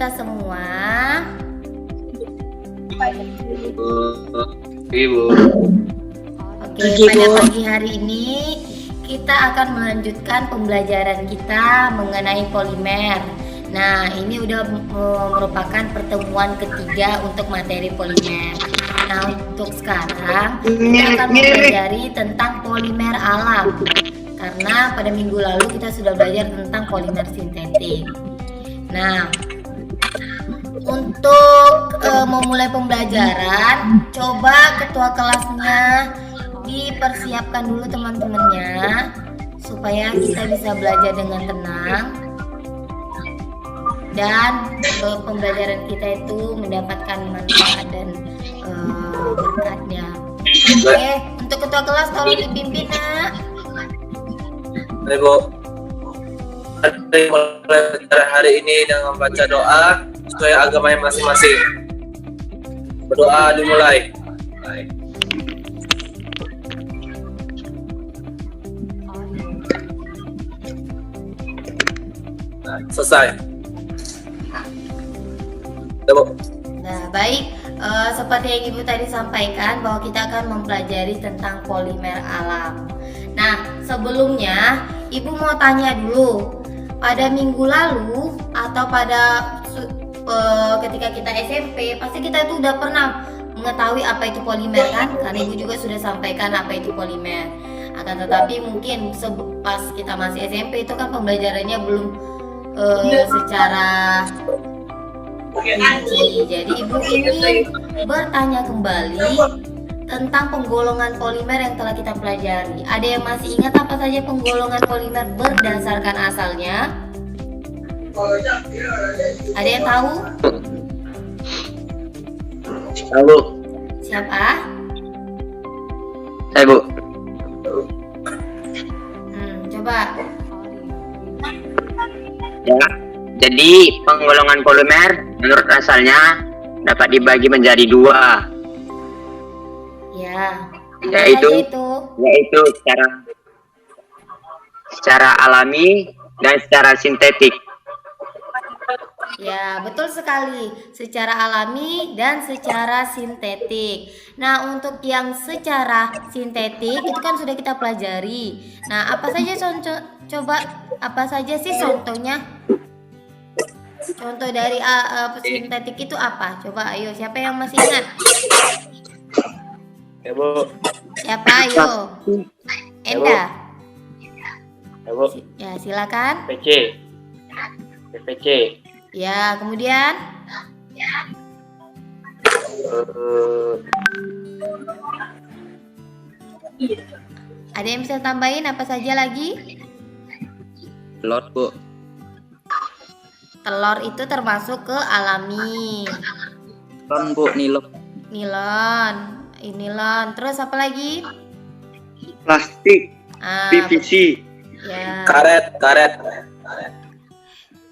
kita semua. Ibu. Oke, pada pagi hari ini kita akan melanjutkan pembelajaran kita mengenai polimer. Nah, ini udah merupakan pertemuan ketiga untuk materi polimer. Nah, untuk sekarang kita akan mempelajari tentang polimer alam. Karena pada minggu lalu kita sudah belajar tentang polimer sintetik. Nah, untuk memulai pembelajaran, coba ketua kelasnya dipersiapkan dulu teman-temannya supaya kita bisa belajar dengan tenang dan pembelajaran kita itu mendapatkan manfaat dan berkatnya. Oke, untuk ketua kelas tolong dipimpin, Nak. Ibu. Mulai hari ini dengan baca doa sesuai agama masing-masing. Berdoa dimulai. Nah, selesai. Ibu. Nah, baik. Seperti yang Ibu tadi sampaikan bahwa kita akan mempelajari tentang polimer alam. Nah, sebelumnya Ibu mau tanya dulu, pada minggu lalu atau pada ketika kita SMP, pasti kita itu udah pernah mengetahui apa itu polimer kan? Karena Ibu juga sudah sampaikan apa itu polimer. Akan tetapi mungkin pas kita masih SMP itu kan pembelajarannya belum secara rinci. Jadi Ibu ingin bertanya kembali tentang penggolongan polimer yang telah kita pelajari. Ada yang masih ingat apa saja penggolongan polimer berdasarkan asalnya? Ada yang tahu? Tahu. Siapa? Saya, Bu. Coba. Ya. Jadi penggolongan polimer menurut asalnya dapat dibagi menjadi dua. Ya. Yaitu secara alami dan secara sintetik. Ya, betul sekali. Secara alami dan secara sintetik. Nah, untuk yang secara sintetik itu kan sudah kita pelajari. Nah, apa saja apa saja sih contohnya? Contoh dari sintetik itu apa? Coba ayo, siapa yang masih ingat? Ya, Bu. Siapa ayo? Enda. Ya, Bu. Ya, silakan. PVC. Ya, kemudian ada yang bisa tambahin apa saja lagi? Telur, Bu. Telur itu termasuk ke alami. Nilon, Bu, nilon. Nilon. Terus apa lagi? Plastik, PVC. Ya. Karet.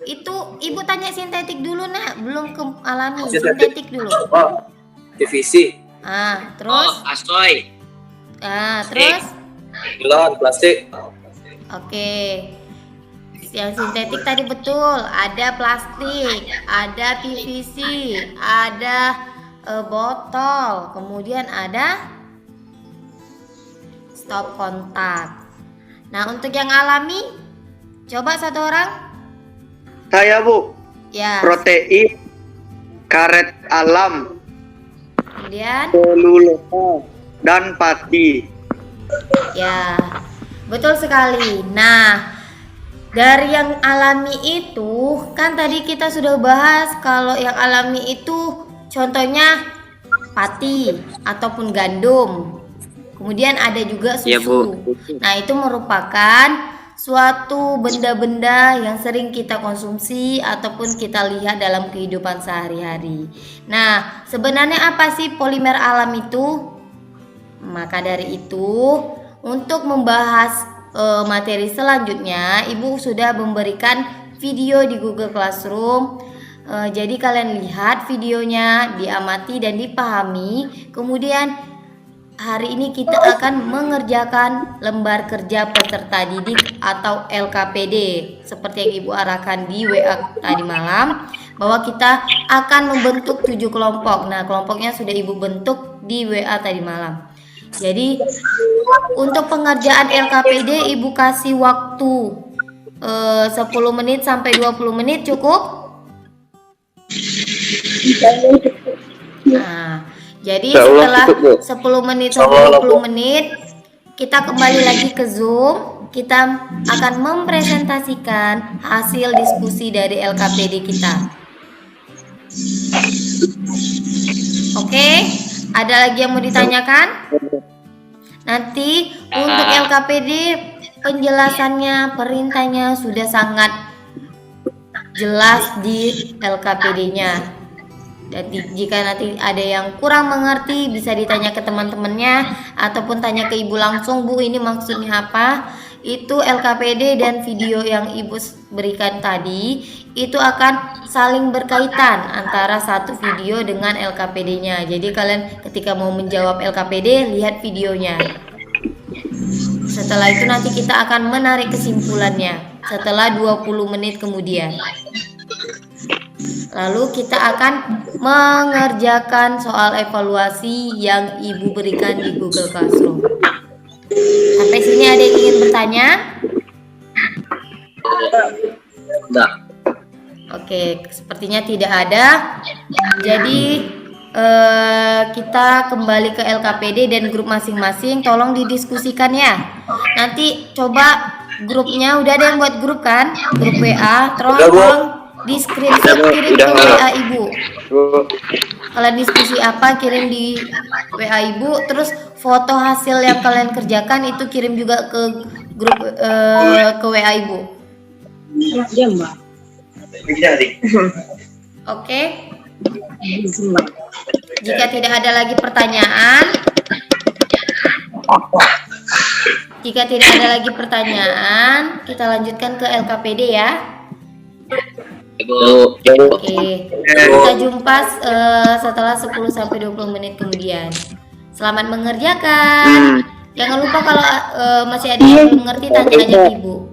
Itu Ibu tanya sintetik dulu, Nak, belum ke alami. Sintetik dulu. Oh, PVC. Terus? Asoy. Terus? Nilon, plastik. Oke. Yang sintetik tadi betul, ada plastik, ada PVC, ada botol, kemudian ada stop kontak. Nah, untuk yang alami, coba satu orang. Saya, Bu. Ya. Protein, karet alam, Kemudian? selulosa, dan pati. Ya, betul sekali. Nah, dari yang alami itu, kan tadi kita sudah bahas kalau yang alami itu contohnya pati ataupun gandum. Kemudian ada juga susu. Ya, Bu. Nah, itu merupakan suatu benda-benda yang sering kita konsumsi ataupun kita lihat dalam kehidupan sehari-hari. Nah, sebenarnya apa sih polimer alam itu? Maka dari itu, untuk membahas materi selanjutnya, Ibu sudah memberikan video di Google Classroom. Jadi kalian lihat videonya, diamati dan dipahami. Kemudian hari ini kita akan mengerjakan lembar kerja peserta didik atau LKPD seperti yang Ibu arahkan di WA tadi malam. bahwa kita akan membentuk 7 kelompok. Nah, kelompoknya sudah Ibu bentuk di WA tadi malam. Jadi untuk pengerjaan LKPD Ibu kasih waktu 10 menit sampai 20 menit cukup? Nah, jadi setelah 10 menit sampai 20 menit kita kembali lagi ke Zoom. Kita akan mempresentasikan hasil diskusi dari LKPD kita. Oke, ada lagi yang mau ditanyakan? Nanti untuk LKPD penjelasannya, perintahnya sudah sangat jelas di LKPD-nya. Dan jika nanti ada yang kurang mengerti bisa ditanya ke teman-temannya ataupun tanya ke Ibu langsung, Bu ini maksudnya apa? Itu LKPD dan video yang Ibu berikan tadi itu akan saling berkaitan antara satu video dengan LKPD-nya. Jadi kalian ketika mau menjawab LKPD lihat videonya. Setelah itu nanti kita akan menarik kesimpulannya setelah 20 menit kemudian. Lalu kita akan mengerjakan soal evaluasi yang Ibu berikan di Google Classroom. Sampai sini ada yang ingin bertanya? Enggak. Oke, sepertinya tidak ada. Jadi kita kembali ke LKPD dan grup masing-masing. Tolong didiskusikan ya. Nanti coba grupnya udah ada yang buat grup kan? Grup WA. Tolong di screenshot kirim ke WA Ibu. Kalian diskusi apa kirim di WA Ibu. Terus foto hasil yang kalian kerjakan itu kirim juga ke grup ke WA Ibu. Oke. Jika tidak ada lagi pertanyaan, kita lanjutkan ke LKPD ya. Oke. Kita jumpa setelah 10 sampai 20 menit kemudian. Selamat mengerjakan. Jangan lupa kalau masih ada yang belum mengerti tanya aja ke Ibu.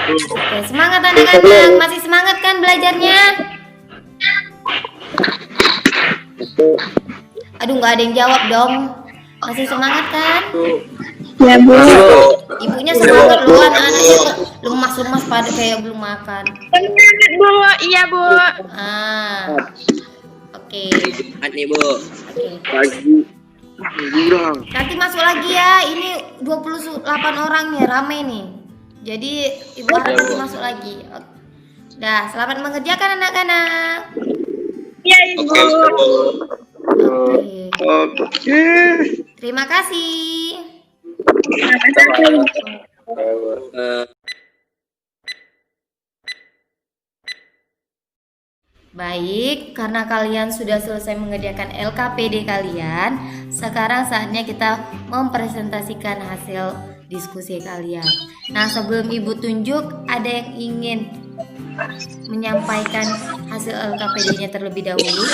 Oke, semangat anak-anak. Masih semangat kan belajarnya? Aduh, nggak ada yang jawab dong. Masih semangat kan? Ya, Bu. Ibunya semangat loh, anak-anaknya kok lemas-lemas pada kayak belum makan. Semangat, Bu. Iya, Bu. Oke. Nih, Bu. Oke. Pagi. Nanti masuk lagi ya. Ini 28 orang nih, rame nih. Jadi Ibu harap nanti masuk lagi. Dah, selamat mengerjakan anak-anak. Iya, Ibu. Oke. Terima kasih. Baik, karena kalian sudah selesai mengerjakan LKPD kalian, sekarang saatnya kita mempresentasikan hasil diskusi kalian. Nah, sebelum Ibu tunjuk, ada yang ingin menyampaikan hasil LKPD-nya terlebih dahulu?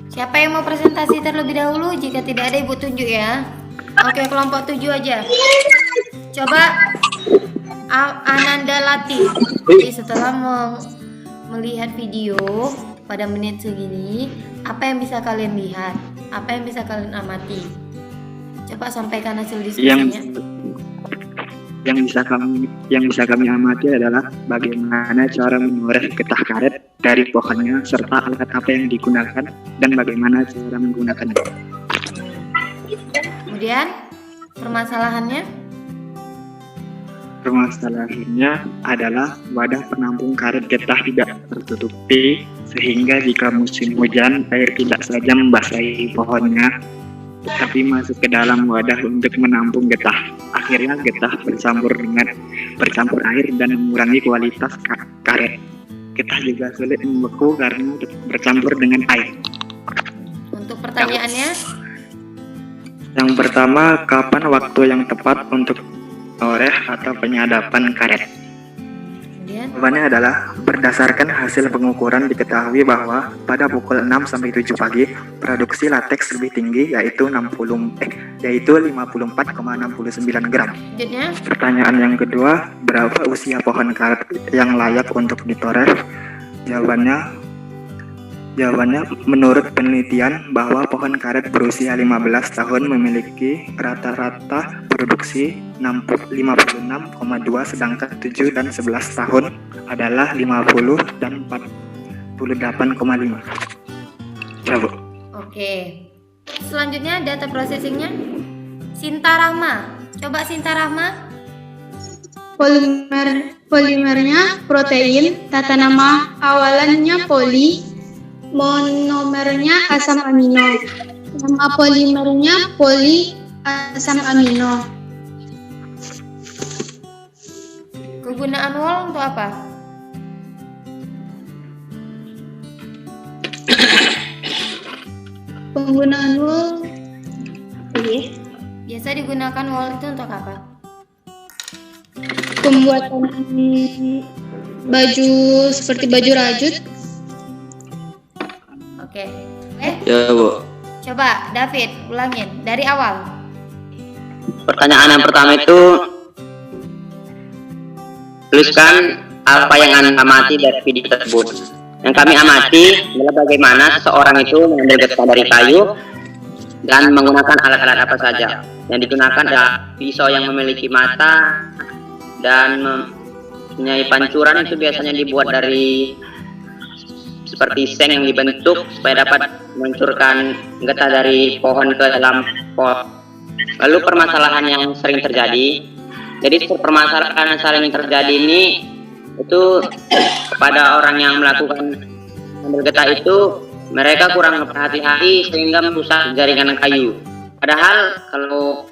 Siapa yang mau presentasi terlebih dahulu? Jika tidak ada, Ibu tunjuk ya. Oke, kelompok 7 aja. Coba Ananda Lati. Jadi setelah melihat video pada menit segini, apa yang bisa kalian lihat? Apa yang bisa kalian amati? Coba sampaikan hasil diskusinya. Yang bisa kami amati adalah bagaimana cara mengorek getah karet dari pohonnya serta alat apa yang digunakan dan bagaimana cara menggunakannya. Kemudian permasalahannya adalah wadah penampung karet getah tidak tertutupi sehingga jika musim hujan air tidak saja membasahi pohonnya tapi masuk ke dalam wadah untuk menampung getah. Akhirnya getah bercampur air dan mengurangi kualitas karet. Getah juga sulit membeku karena bercampur dengan air. Untuk pertanyaannya? Yang pertama, kapan waktu yang tepat untuk oreh atau penyadapan karet? Kemudian? Jawabannya adalah berdasarkan hasil pengukuran diketahui bahwa pada pukul 6 sampai 7 pagi produksi lateks lebih tinggi yaitu 54,69 gram. Selanjutnya, Pertanyaan yang kedua, berapa usia pohon karet yang layak untuk ditoreh? Jawabannya menurut penelitian bahwa pohon karet berusia 15 tahun memiliki rata-rata produksi 56,2 sedangkan 7 dan 11 tahun adalah 50 dan 48,5. Ya, Bu. oke. Selanjutnya data processingnya Sinta Rahma. Coba Sinta Rahma. Polimernya protein, tata nama awalannya poli, monomernya asam amino. Nama polimernya poli asam amino. Kegunaan wol untuk apa? Penggunaan wool. Biasa digunakan wol itu untuk apa? Pembuatan baju seperti baju rajut. Oke. Ya, Bu. Coba David ulangin dari awal. Pertanyaan yang pertama itu, tuliskan apa yang Anda amati dari video tersebut. Yang kami amati adalah bagaimana seseorang itu mengambil getah dari kayu dan menggunakan alat-alat apa saja. Yang digunakan adalah pisau yang memiliki mata dan mempunyai pancuran, itu biasanya dibuat dari seperti seng yang dibentuk supaya dapat meluncurkan getah dari pohon ke dalam pot. Lalu permasalahan yang sering terjadi, jadi permasalahan yang sering terjadi ini itu kepada orang yang melakukan ambil getah itu, mereka kurang berhati-hati sehingga merusak jaringan kayu. Padahal kalau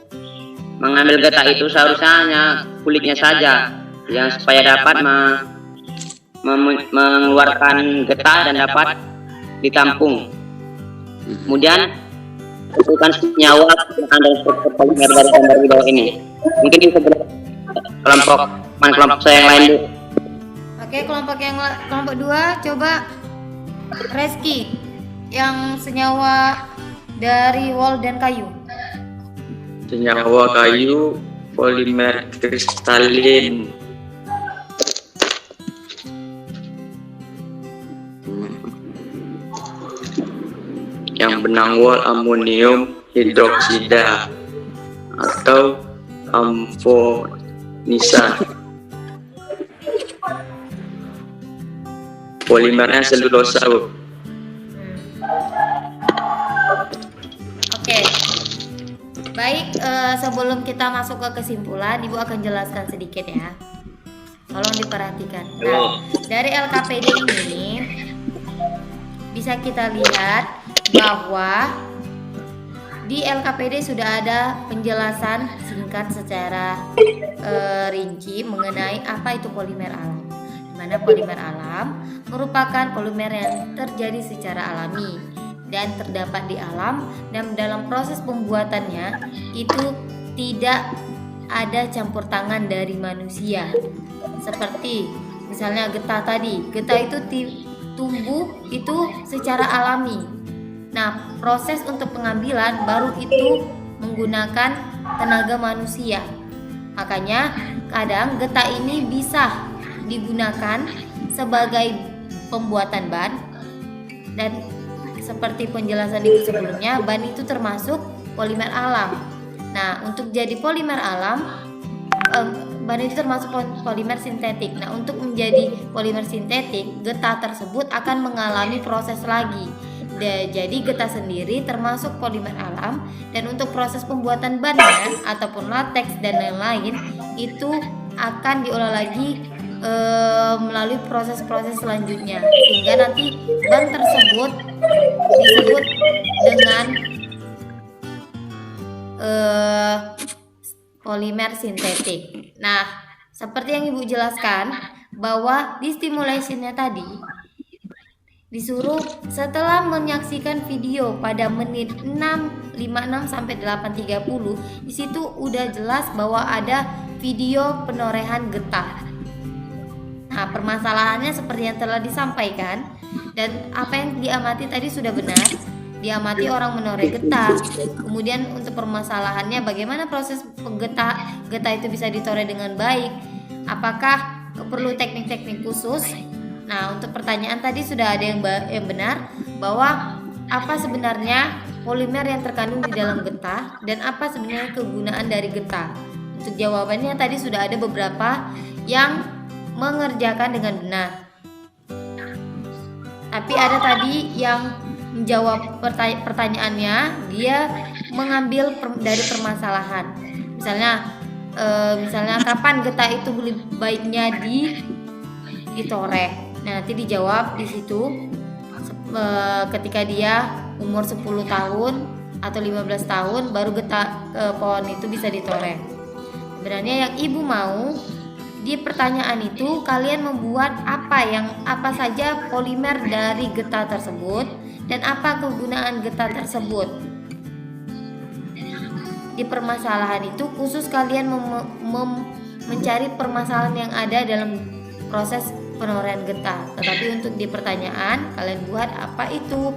mengambil getah itu seharusnya hanya kulitnya saja yang supaya dapat mengeluarkan getah dan dapat ditampung. Kemudian bukan senyawa yang ada struktur polimer dari gambar di bawah ini. Mungkin bisa kelompok saya yang lain, Bu. Oke, kelompok 2 coba Reski yang senyawa dari wol dan kayu. Senyawa kayu polimer kristalin. Yang benang wol amonium hidroksida atau amfonisa. Polimernya selulosa, Bu. Oke. Baik, sebelum kita masuk ke kesimpulan, Ibu akan jelaskan sedikit ya. Tolong diperhatikan. Nah, dari LKPD ini bisa kita lihat bahwa di LKPD sudah ada penjelasan singkat secara rinci mengenai apa itu polimer alam. Di mana polimer alam merupakan polimer yang terjadi secara alami dan terdapat di alam, dan dalam proses pembuatannya itu tidak ada campur tangan dari manusia. Seperti misalnya getah tadi, getah itu tumbuh itu secara alami. Nah, proses untuk pengambilan baru itu menggunakan tenaga manusia. Makanya kadang getah ini bisa digunakan sebagai pembuatan ban, dan seperti penjelasan Ibu sebelumnya, ban itu termasuk polimer alam. Nah, untuk jadi polimer alam, ban itu termasuk polimer sintetik. Nah, untuk menjadi polimer sintetik, getah tersebut akan mengalami proses lagi. Jadi getah sendiri termasuk polimer alam, dan untuk proses pembuatan bannya ataupun lateks dan lain-lain itu akan diolah lagi melalui proses-proses selanjutnya, sehingga nanti ban tersebut disebut dengan polimer sintetik. Nah, seperti yang Ibu jelaskan bahwa di stimulationnya tadi disuruh setelah menyaksikan video pada menit 6.56 sampai 8.30, di situ udah jelas bahwa ada video penorehan getah. Nah, permasalahannya seperti yang telah disampaikan dan apa yang diamati tadi sudah benar. Diamati orang menoreh getah. Kemudian untuk permasalahannya bagaimana proses getah itu bisa ditoreh dengan baik? Apakah perlu teknik-teknik khusus? Nah, untuk pertanyaan tadi sudah ada yang benar bahwa apa sebenarnya polimer yang terkandung di dalam getah dan apa sebenarnya kegunaan dari getah. Untuk jawabannya tadi sudah ada beberapa yang mengerjakan dengan benar. Tapi ada tadi yang menjawab pertanyaannya, dia mengambil dari permasalahan. Misalnya kapan getah itu baiknya ditoreh. Nah, nanti dijawab di situ ketika dia umur 10 tahun atau 15 tahun baru getah pohon itu bisa ditoreh. Sebenarnya yang ibu mau di pertanyaan itu kalian membuat apa saja polimer dari getah tersebut dan apa kegunaan getah tersebut. Di permasalahan itu khusus kalian mencari permasalahan yang ada dalam proses penorehan getah. Tetapi untuk di pertanyaan kalian buat apa itu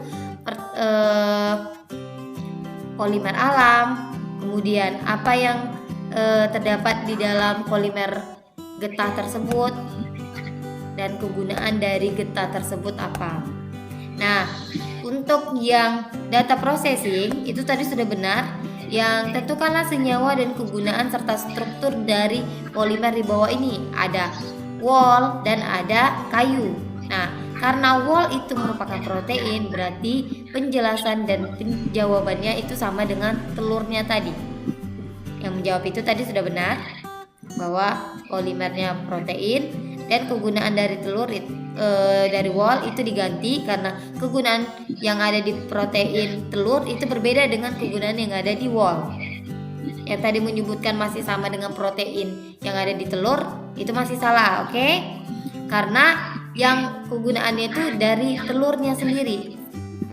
polimer alam, kemudian apa yang terdapat di dalam polimer getah tersebut dan kegunaan dari getah tersebut apa. Nah, untuk yang data processing itu tadi sudah benar. Yang tentukanlah senyawa dan kegunaan serta struktur dari polimer di bawah ini. Ada wol dan ada kayu. Nah, karena wol itu merupakan protein, berarti penjelasan dan jawabannya itu sama dengan telurnya tadi. Yang menjawab itu tadi sudah benar bahwa polimernya protein dan kegunaan dari telur dari wol itu diganti karena kegunaan yang ada di protein telur itu berbeda dengan kegunaan yang ada di wol. Yang tadi menyebutkan masih sama dengan protein yang ada di telur itu masih salah, oke? Karena yang kegunaannya itu dari telurnya sendiri.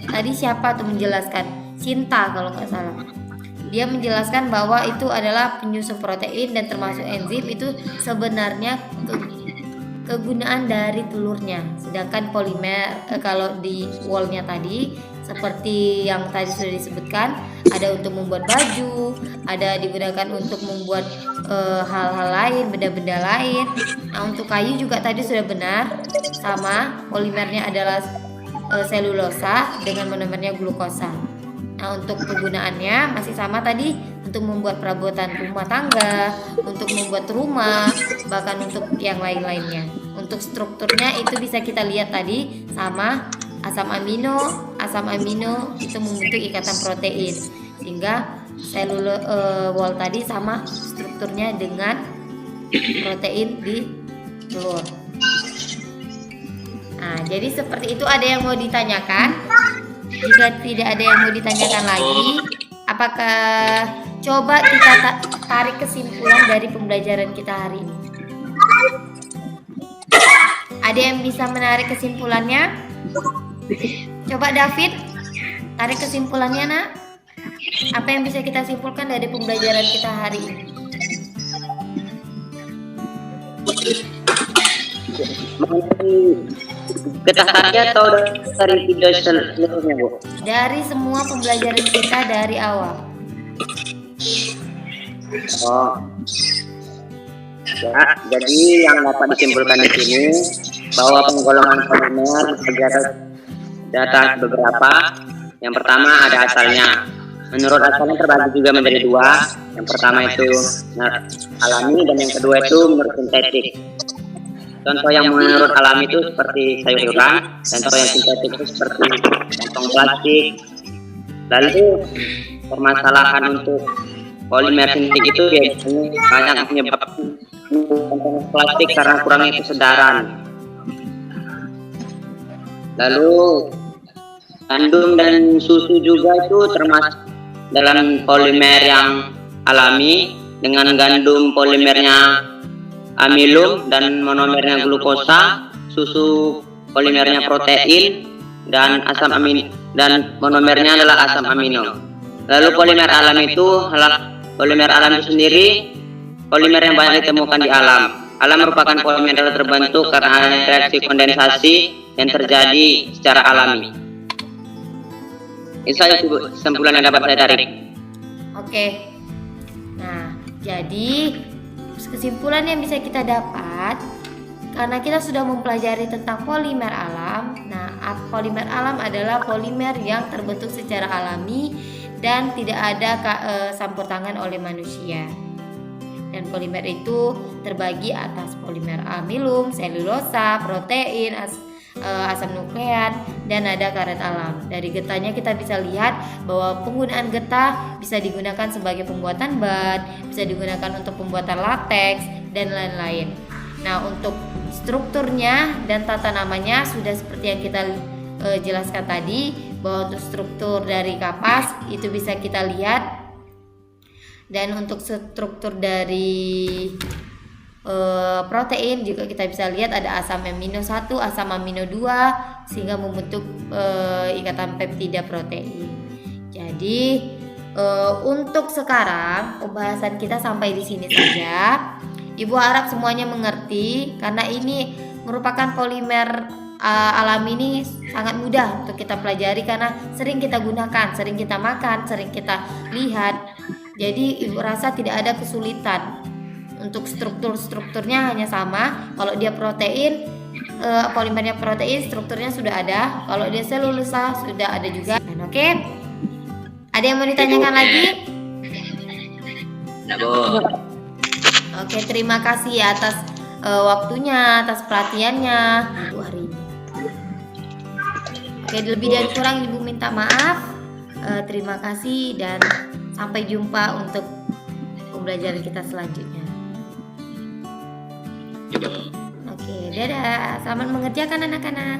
Tadi siapa tuh menjelaskan? Sinta kalau nggak salah. Dia menjelaskan bahwa itu adalah penyusun protein dan termasuk enzim itu sebenarnya kegunaan dari telurnya. Sedangkan polimer kalau di wallnya tadi seperti yang tadi sudah disebutkan, ada untuk membuat baju, ada digunakan untuk membuat hal-hal lain, benda-benda lain. Nah, untuk kayu juga tadi sudah benar, sama polimernya adalah selulosa dengan monomernya glukosa. Nah, untuk kegunaannya masih sama tadi, untuk membuat perabotan rumah tangga, untuk membuat rumah, bahkan untuk yang lain-lainnya. Untuk strukturnya itu bisa kita lihat tadi sama asam amino itu membentuk ikatan protein, sehingga wall tadi sama strukturnya dengan protein di telur. Nah, jadi seperti itu. Ada yang mau ditanyakan? Jika tidak ada yang mau ditanyakan lagi, apakah coba kita tarik kesimpulan dari pembelajaran kita hari ini? Ada yang bisa menarik kesimpulannya? Coba David, tarik kesimpulannya, Nak. Apa yang bisa kita simpulkan dari pembelajaran kita hari ini? Getah saja atau dari video seluruhnya, Bu? Dari semua pembelajaran kita dari awal. Oh. Ya, jadi yang dapat disimpulkan di sini bahwa penggolongan polimer ada atas beberapa. Yang pertama ada asalnya. Menurut asalnya terbagi juga menjadi dua. Yang pertama itu alami dan yang kedua itu menurut sintetik. Contoh yang menurut alami itu seperti sayuran, contoh yang sintetik itu seperti kantong plastik. Lalu permasalahan untuk polimer sintetik itu biasanya banyak menyebabkan kantong plastik karena kurangnya kesedaran. Lalu gandum dan susu juga itu termasuk dalam polimer yang alami, dengan gandum polimernya amilum dan monomernya glukosa, susu polimernya protein dan asam amino dan monomernya adalah asam amino. Lalu polimer alam itu sendiri polimer yang banyak ditemukan di alam. Alam merupakan polimer yang terbentuk karena adanya reaksi kondensasi yang terjadi secara alami. Itu saja kesimpulan yang dapat saya tarik. Oke. Nah, jadi kesimpulan yang bisa kita dapat karena kita sudah mempelajari tentang polimer alam. Nah, polimer alam adalah polimer yang terbentuk secara alami dan tidak ada campur tangan oleh manusia. Dan polimer itu terbagi atas polimer amilum, selulosa, protein, asam nukleat, dan ada karet alam. Dari getahnya kita bisa lihat bahwa penggunaan getah bisa digunakan sebagai pembuatan bat, bisa digunakan untuk pembuatan lateks, dan lain-lain. Nah, untuk strukturnya dan tata namanya sudah seperti yang kita jelaskan tadi, bahwa untuk struktur dari kapas itu bisa kita lihat. Dan untuk struktur dari protein juga kita bisa lihat ada asam amino 1, asam amino 2 sehingga membentuk ikatan peptida protein. Jadi untuk sekarang pembahasan kita sampai di sini saja. Ibu harap semuanya mengerti karena ini merupakan polimer alami ini sangat mudah untuk kita pelajari karena sering kita gunakan, sering kita makan, sering kita lihat. Jadi ibu rasa tidak ada kesulitan. Untuk strukturnya hanya sama. Kalau dia protein, polimernya protein, strukturnya sudah ada. Kalau dia selulosa sudah ada juga. Oke. Ada yang mau ditanyakan lagi? Oke, terima kasih atas waktunya, atas perhatiannya Ibu hari ini. Oke, lebih dan kurang Ibu minta maaf. Terima kasih dan sampai jumpa untuk pembelajaran kita selanjutnya. Oke, dadah. Selamat mengerjakan anak-anak.